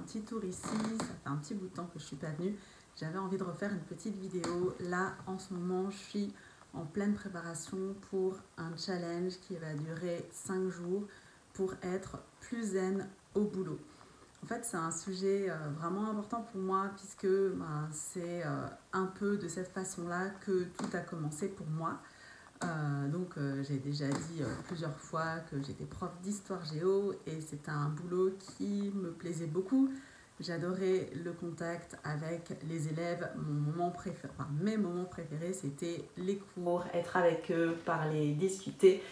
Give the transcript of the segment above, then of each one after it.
petit tour ici, ça fait un petit bout de temps que je ne suis pas venue. J'avais envie de refaire une petite vidéo. Là, en ce moment, je suis en pleine préparation pour un challenge qui va durer 5 jours pour être plus zen au boulot. En fait, c'est un sujet vraiment important pour moi puisque c'est un peu de cette façon-là que tout a commencé pour moi. J'ai déjà dit plusieurs fois que j'étais prof d'histoire géo et c'est un boulot qui me plaisait beaucoup. J'adorais le contact avec les élèves. Mes moments préférés, c'était les cours, être avec eux, parler, discuter.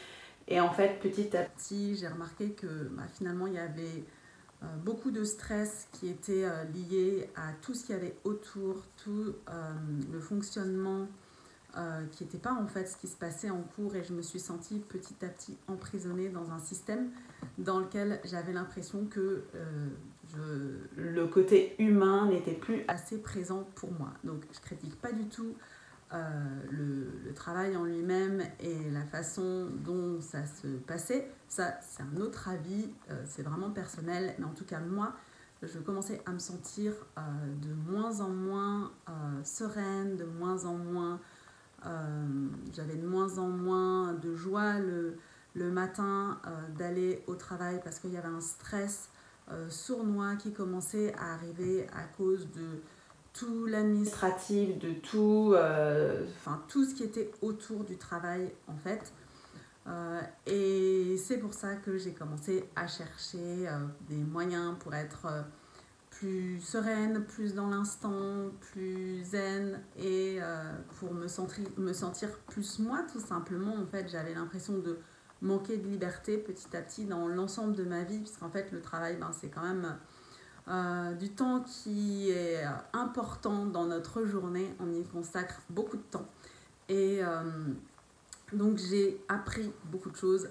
Et en fait, petit à petit, j'ai remarqué que finalement, il y avait beaucoup de stress qui était lié à tout ce qu'il y avait autour, tout le fonctionnement qui n'était pas en fait ce qui se passait en cours, et je me suis sentie petit à petit emprisonnée dans un système dans lequel j'avais l'impression que le côté humain n'était plus assez présent pour moi. Donc je critique pas du tout le travail en lui-même et la façon dont ça se passait. Ça, c'est un autre avis, c'est vraiment personnel, mais en tout cas moi, je commençais à me sentir de moins en moins sereine, de moins en moins j'avais de moins en moins de joie le matin d'aller au travail parce qu'il y avait un stress sournois qui commençait à arriver à cause de tout l'administratif, de tout, tout ce qui était autour du travail en fait. Et c'est pour ça que j'ai commencé à chercher des moyens pour être plus sereine, plus dans l'instant, plus zen et pour me sentir plus moi tout simplement. En fait, j'avais l'impression de manquer de liberté petit à petit dans l'ensemble de ma vie, puisqu'en fait le travail, c'est quand même du temps qui est important dans notre journée. On y consacre beaucoup de temps. Et donc j'ai appris beaucoup de choses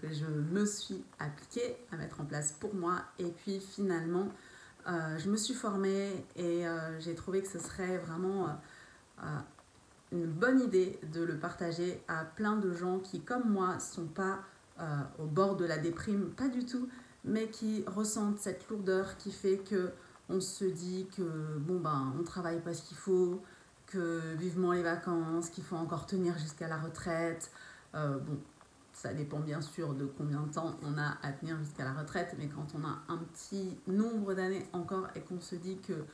que je me suis appliquée à mettre en place pour moi. Et puis finalement, je me suis formée et j'ai trouvé que ce serait vraiment une bonne idée de le partager à plein de gens qui, comme moi, ne sont pas au bord de la déprime, pas du tout, mais qui ressentent cette lourdeur qui fait qu'on se dit que on ne travaille pas ce qu'il faut, que vivement les vacances, qu'il faut encore tenir jusqu'à la retraite. Ça dépend bien sûr de combien de temps on a à tenir jusqu'à la retraite, mais quand on a un petit nombre d'années encore et qu'on se dit que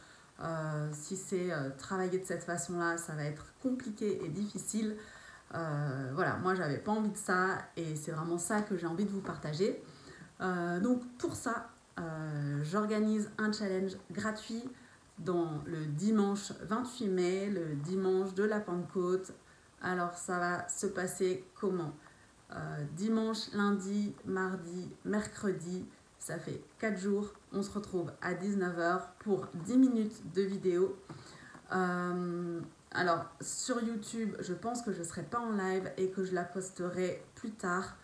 si c'est travailler de cette façon-là, ça va être compliqué et difficile. Moi j'avais pas envie de ça et c'est vraiment ça que j'ai envie de vous partager. Donc pour ça, j'organise un challenge gratuit dans le dimanche 28 mai, le dimanche de la Pentecôte. Alors ça va se passer comment ? Dimanche, lundi, mardi, mercredi, ça fait 4 jours. On se retrouve à 19h pour 10 minutes de vidéo. Alors, sur YouTube, je pense que je ne serai pas en live et que je la posterai plus tard,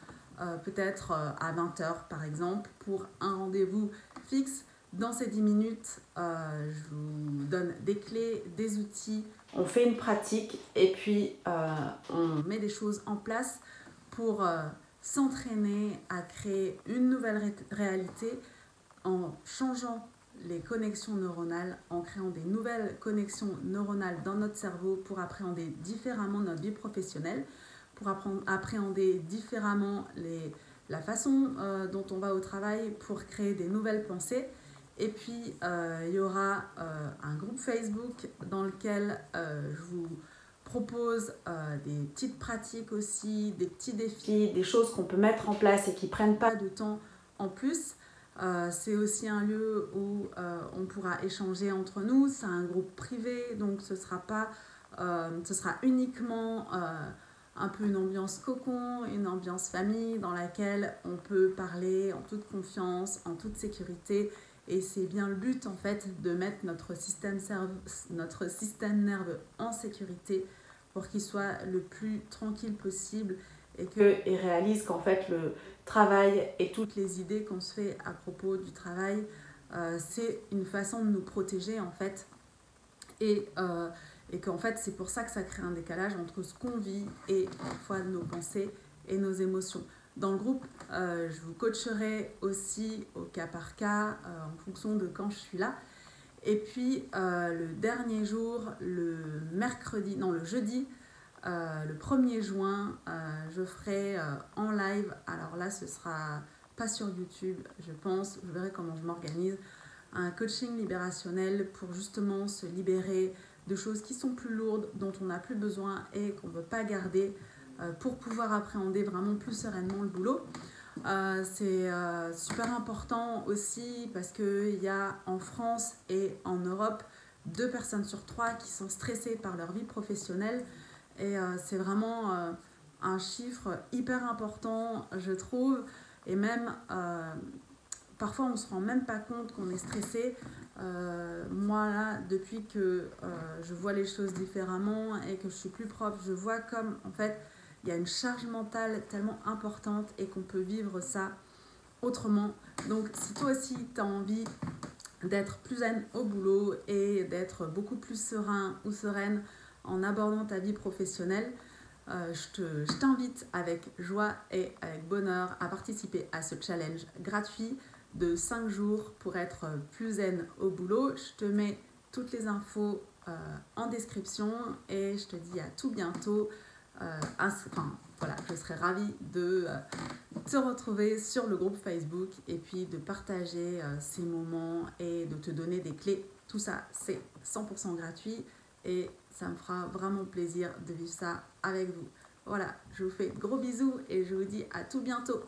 peut-être à 20h par exemple, pour un rendez-vous fixe. Dans ces 10 minutes, je vous donne des clés, des outils, on fait une pratique et puis on met des choses en place pour s'entraîner à créer une nouvelle réalité en changeant les connexions neuronales, en créant des nouvelles connexions neuronales dans notre cerveau pour appréhender différemment notre vie professionnelle, pour appréhender différemment la façon dont on va au travail, pour créer des nouvelles pensées. Et puis, il y aura un groupe Facebook dans lequel je vous propose des petites pratiques aussi, des petits défis, des choses qu'on peut mettre en place et qui ne prennent pas de temps en plus. C'est aussi un lieu où on pourra échanger entre nous. C'est un groupe privé, donc ce sera uniquement un peu une ambiance cocon, une ambiance famille dans laquelle on peut parler en toute confiance, en toute sécurité. Et c'est bien le but en fait de mettre notre système nerveux en sécurité pour qu'il soit le plus tranquille possible et qu'il réalise qu'en fait le travail et toutes les idées qu'on se fait à propos du travail, c'est une façon de nous protéger en fait. Et qu'en fait c'est pour ça que ça crée un décalage entre ce qu'on vit et parfois nos pensées et nos émotions. dans le groupe. Je vous coacherai aussi au cas par cas en fonction de quand je suis là. Et puis le dernier jour, le jeudi, le 1er juin, je ferai en live. Alors là, ce sera pas sur YouTube, je pense. Je verrai comment je m'organise. Un coaching libérationnel pour justement se libérer de choses qui sont plus lourdes, dont on n'a plus besoin et qu'on ne veut pas garder pour pouvoir appréhender vraiment plus sereinement le boulot. C'est super important aussi parce qu'il y a en France et en Europe 2 personnes sur 3 qui sont stressées par leur vie professionnelle et c'est vraiment un chiffre hyper important, je trouve, et même parfois on ne se rend même pas compte qu'on est stressé. Moi là, depuis que je vois les choses différemment et que je suis plus propre, je vois comme en fait il y a une charge mentale tellement importante et qu'on peut vivre ça autrement. Donc si toi aussi tu as envie d'être plus zen au boulot et d'être beaucoup plus serein ou sereine en abordant ta vie professionnelle, je t'invite avec joie et avec bonheur à participer à ce challenge gratuit de 5 jours pour être plus zen au boulot. Je te mets toutes les infos en description et je te dis à tout bientôt. Voilà, je serais ravie de te retrouver sur le groupe Facebook et puis de partager ces moments et de te donner des clés. Tout ça, c'est 100% gratuit et ça me fera vraiment plaisir de vivre ça avec vous. Voilà, je vous fais de gros bisous et je vous dis à tout bientôt.